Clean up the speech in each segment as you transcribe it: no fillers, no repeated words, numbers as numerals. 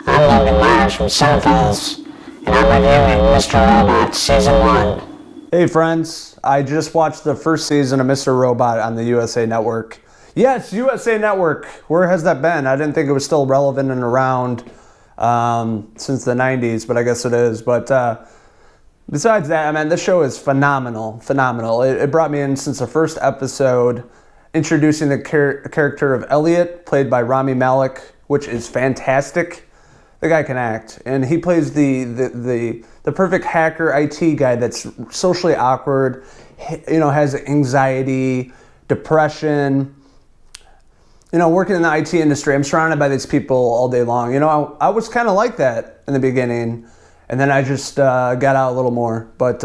I'm Logan Myers from Cinephills, and I'm reviewing Mr. Robot Season 1. Hey friends, I just watched the first season of Mr. Robot on the USA Network. Yes, USA Network. Where has that been? I didn't think it was still relevant and around since the 90s, but I guess it is. But besides that, I mean, this show is phenomenal. It brought me in since the first episode, introducing the character of Elliot, played by Rami Malek, which is fantastic. The guy can act, and he plays the perfect hacker IT guy that's socially awkward, has anxiety, depression. Working in the IT industry, I'm surrounded by these people all day long. I was kind of like that in the beginning, and then I just got out a little more. But,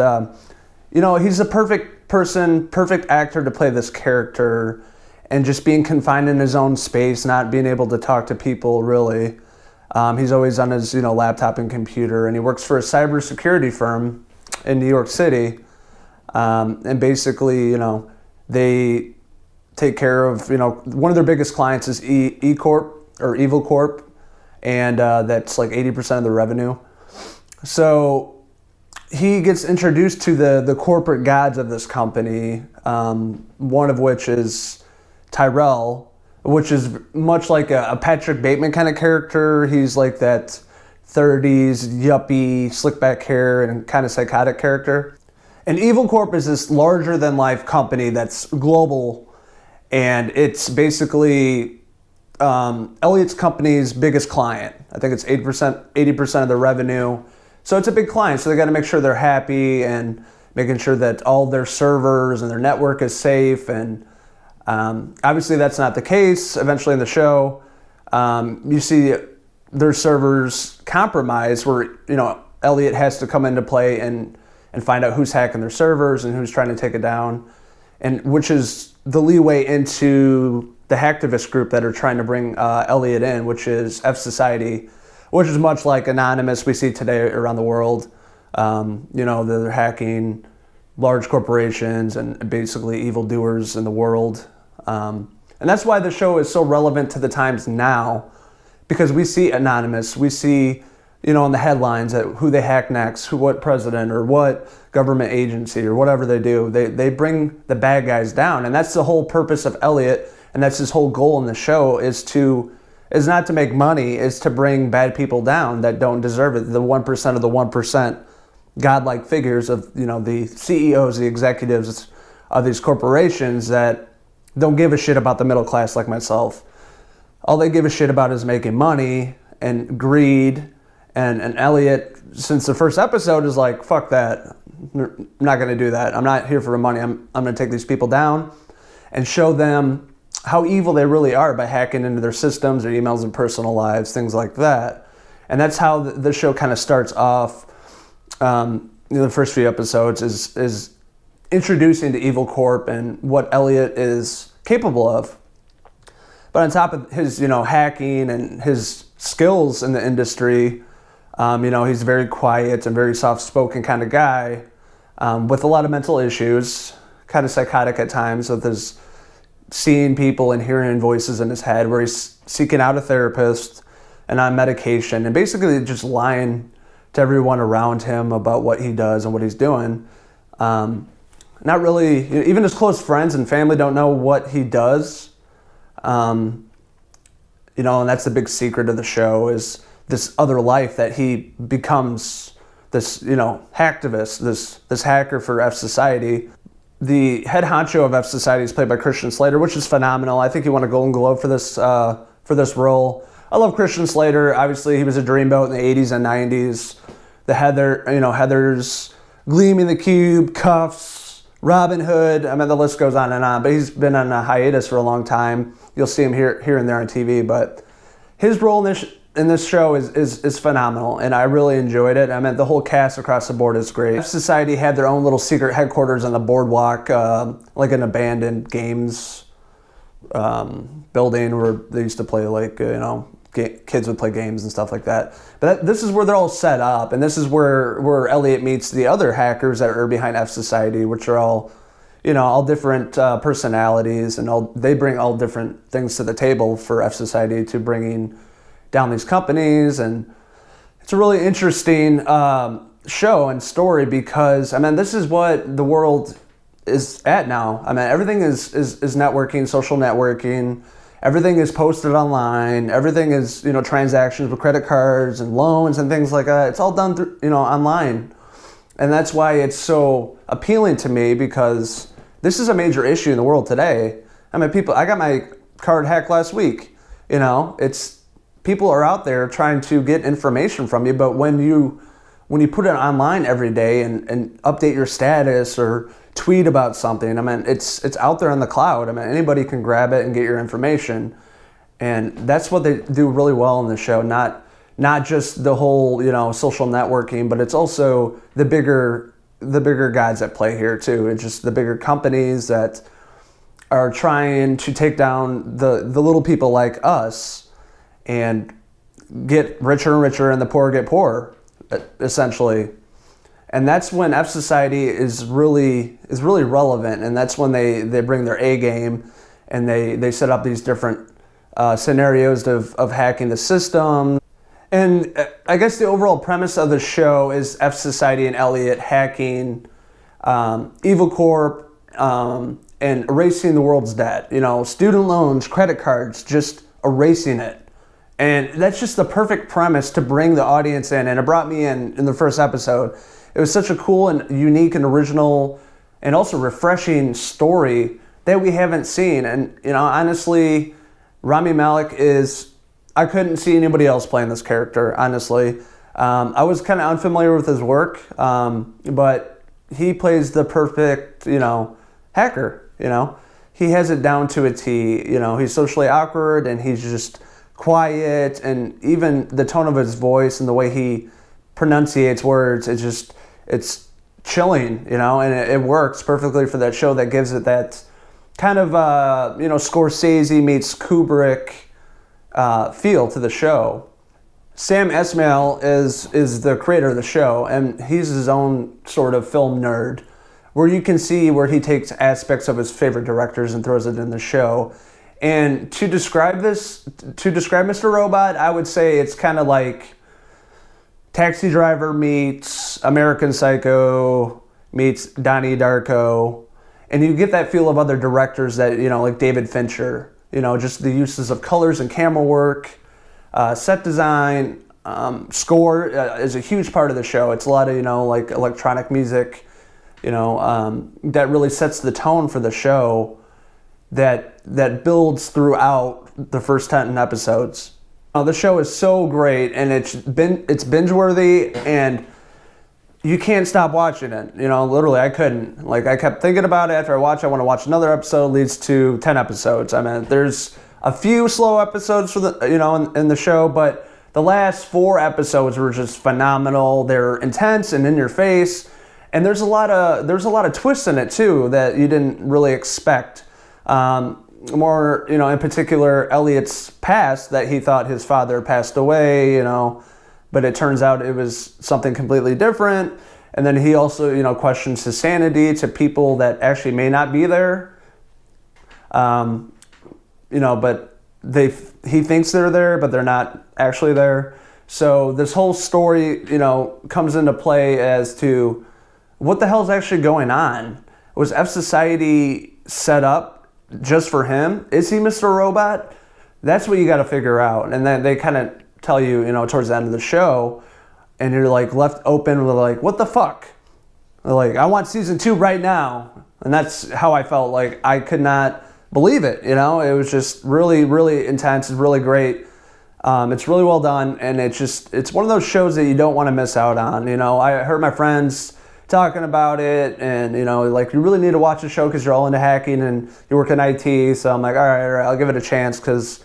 he's a perfect person, perfect actor to play this character, and just being confined in his own space, not being able to talk to people, really. He's always on his, laptop and computer, and he works for a cybersecurity firm in New York City. And basically, they take care of, one of their biggest clients is E Corp or Evil Corp, and that's like 80% of the revenue. So he gets introduced to the corporate gods of this company, one of which is Tyrell, which is much like a Patrick Bateman kind of character. He's like that 30s yuppie, slick back hair, and kind of psychotic character. And Evil Corp is this larger-than-life company that's global, and it's basically Elliot's company's biggest client. I think it's 80% of the revenue. So it's a big client, so they got to make sure they're happy and making sure that all their servers and their network is safe. And obviously that's not the case. Eventually in the show, you see their servers compromised where, Elliot has to come into play and find out who's hacking their servers and who's trying to take it down, and which is the leeway into the hacktivist group that are trying to bring Elliot in, which is F Society, which is much like Anonymous we see today around the world. They're hacking large corporations and basically evildoers in the world. And that's why the show is so relevant to the times now, because we see Anonymous, we see, in the headlines that who they hack next, what president or what government agency or whatever they do, they bring the bad guys down. And that's the whole purpose of Elliot, and that's his whole goal in the show is not to make money, is to bring bad people down that don't deserve it, the 1% of the 1%, godlike figures of, the CEOs, the executives of these corporations that don't give a shit about the middle class like myself. All they give a shit about is making money and greed. And Elliot, since the first episode, is like, fuck that. I'm not going to do that. I'm not here for the money. I'm going to take these people down and show them how evil they really are by hacking into their systems, their emails and personal lives, things like that. And that's how the show kind of starts off. The first few episodes is introducing the Evil Corp and what Elliot is capable of. But on top of his, hacking and his skills in the industry, he's very quiet and very soft-spoken kind of guy with a lot of mental issues, kind of psychotic at times with his seeing people and hearing voices in his head, where he's seeking out a therapist and on medication and basically just lying to everyone around him about what he does and what he's doing. Not really, even his close friends and family don't know what he does. And that's the big secret of the show, is this other life that he becomes, this, hacktivist, this hacker for F Society. The head honcho of F Society is played by Slater, which is phenomenal. I think he won a Golden Globe for this role. I love Christian Slater. Obviously, he was a dreamboat in the 80s and 90s. The Heathers, Gleaming the Cube, Cuffs, Robin Hood. I mean, the list goes on and on. But he's been on a hiatus for a long time. You'll see him here and there on TV. But his role in this show is phenomenal, and I really enjoyed it. I mean, the whole cast across the board is great. F Society had their own little secret headquarters on the boardwalk, like an abandoned games building where they used to play, kids would play games and stuff like that. But this is where they're all set up, and this is where Elliot meets the other hackers that are behind F Society, which are all, all different personalities, and they bring all different things to the table for F Society to bringing, down these companies. And it's a really interesting show and story because, I mean, this is what the world is at now. I mean, everything is networking, social networking. Everything is posted online. Everything is, transactions with credit cards and loans and things like that. It's all done through, online. And that's why it's so appealing to me, because this is a major issue in the world today. I mean, I got my card hacked last week. It's people are out there trying to get information from you, but when you put it online every day and update your status or tweet about something, I mean, it's out there in the cloud. I mean, anybody can grab it and get your information. And that's what they do really well in the show. Not just the whole, social networking, but it's also the bigger guys at play here too. It's just the bigger companies that are trying to take down the little people like us and get richer and richer, and the poor get poorer, essentially. And that's when F Society is really relevant, and that's when they bring their A game, and they set up these different scenarios of hacking the system. And I guess the overall premise of the show is F Society and Elliot hacking Evil Corp and erasing the world's debt. Student loans, credit cards, just erasing it. And that's just the perfect premise to bring the audience in. And it brought me in the first episode. It was such a cool and unique and original and also refreshing story that we haven't seen. And, honestly, Rami Malek I couldn't see anybody else playing this character, honestly. I was kind of unfamiliar with his work, but he plays the perfect, hacker, He has it down to a T, he's socially awkward and he's just quiet, and even the tone of his voice and the way he pronunciates words, it's chilling, and it works perfectly for that show that gives it that kind of, Scorsese meets Kubrick feel to the show. Sam Esmail is the creator of the show, and he's his own sort of film nerd, where you can see where he takes aspects of his favorite directors and throws it in the show. And to describe Mr. Robot, I would say it's kind of like Taxi Driver meets American Psycho meets Donnie Darko, and you get that feel of other directors that, like David Fincher, just the uses of colors and camera work, set design, score is a huge part of the show. It's a lot of, like electronic music, that really sets the tone for the show that builds throughout the first 10 episodes. The show is so great, and it's binge-worthy, and you can't stop watching it. Literally, I couldn't. I kept thinking about it after I watched. I want to watch another episode. Leads to 10 episodes. I mean, there's a few slow episodes for the in the show, but the last 4 episodes were just phenomenal. They're intense and in your face, and there's a lot of twists in it too that you didn't really expect. More, in particular, Elliot's past, that he thought his father passed away, but it turns out it was something completely different. And then he also, questions his sanity to people that actually may not be there. But he thinks they're there, but they're not actually there. So this whole story, comes into play as to what the hell's actually going on. Was F Society set up just for him? Is he Mr. Robot? That's what you got to figure out. And then they kind of tell you, towards the end of the show, and you're left open with what the fuck? I want season 2 right now. And that's how I felt. I could not believe it. It was just really, really intense. It's really great. It's really well done, and it's one of those shows that you don't want to miss out on. I heard my friends talking about it, and you really need to watch the show because you're all into hacking and you work in IT. So I'm all right, I'll give it a chance, because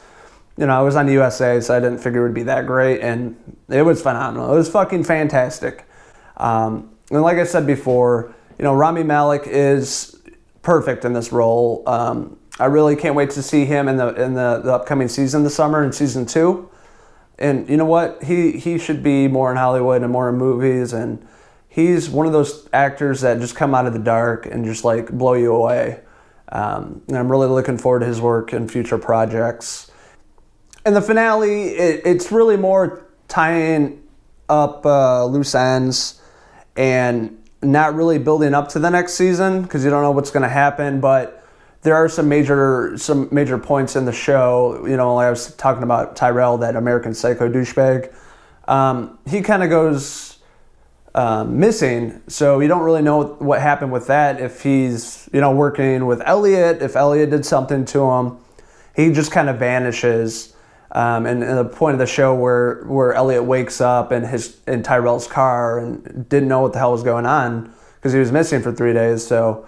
I was on the USA, so I didn't figure it would be that great, and it was phenomenal. It was fucking fantastic. And like I said before, Rami Malek is perfect in this role. I really can't wait to see him in the upcoming season this summer, in season 2. And you know what? He should be more in Hollywood and more in movies, and he's one of those actors that just come out of the dark and just blow you away. And I'm really looking forward to his work in future projects. In the finale, it's really more tying up loose ends and not really building up to the next season because you don't know what's going to happen. But there are some major points in the show. You know, like I was talking about Tyrell, that American Psycho douchebag. He kind of goes missing, so you don't really know what happened with that. If he's, you know, working with Elliot, if Elliot did something to him, he just kind of vanishes. And the point of the show where Elliot wakes up in Tyrell's car and didn't know what the hell was going on because he was missing for 3 days. So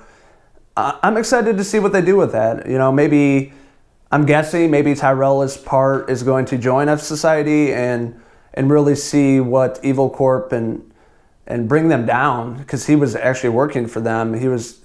I'm excited to see what they do with that. You know, maybe I'm guessing maybe Tyrell is going to join F Society and really see what Evil Corp and bring them down, because he was actually working for them. He was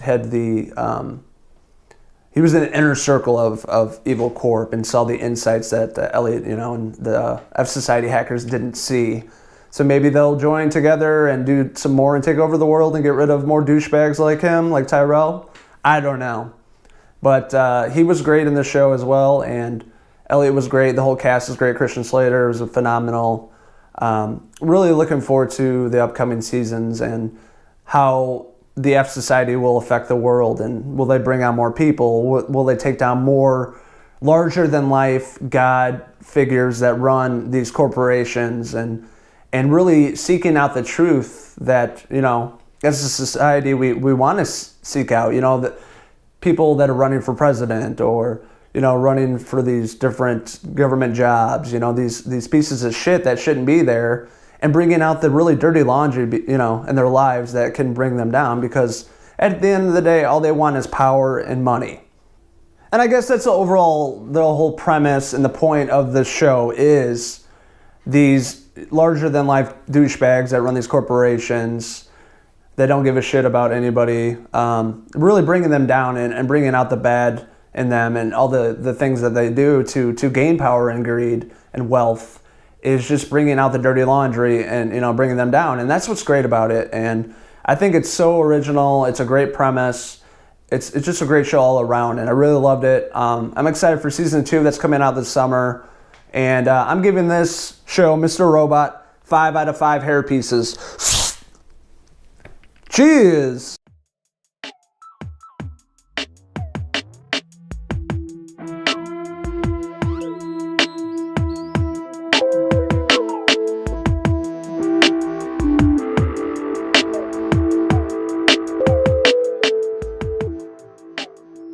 in an inner circle of Evil Corp and saw the insights that Elliot, you know, and the F Society hackers didn't see. So maybe they'll join together and do some more and take over the world and get rid of more douchebags like him, like Tyrell. I don't know. But he was great in the show as well, and Elliot was great. The whole cast is great. Christian Slater was phenomenal. Really looking forward to the upcoming seasons and how the F Society will affect the world, and will they bring on more people? Will they take down more larger-than-life God figures that run these corporations, and really seeking out the truth that, you know, as a society we want to seek out, you know, the people that are running for president or, you know, running for these different government jobs, you know, these pieces of shit that shouldn't be there, and bringing out the really dirty laundry, you know, in their lives that can bring them down, because at the end of the day, all they want is power and money. And I guess that's the whole premise and the point of the show is these larger-than-life douchebags that run these corporations that don't give a shit about anybody, really bringing them down and bringing out the bad in them, and all the things that they do to gain power and greed and wealth is just bringing out the dirty laundry and, you know, bringing them down. And that's what's great about it. And I think it's so original. It's a great premise. It's just a great show all around, and I really loved it. I'm excited for season 2 that's coming out this summer. And I'm giving this show, Mr. Robot, 5 out of 5 hair pieces. Cheers!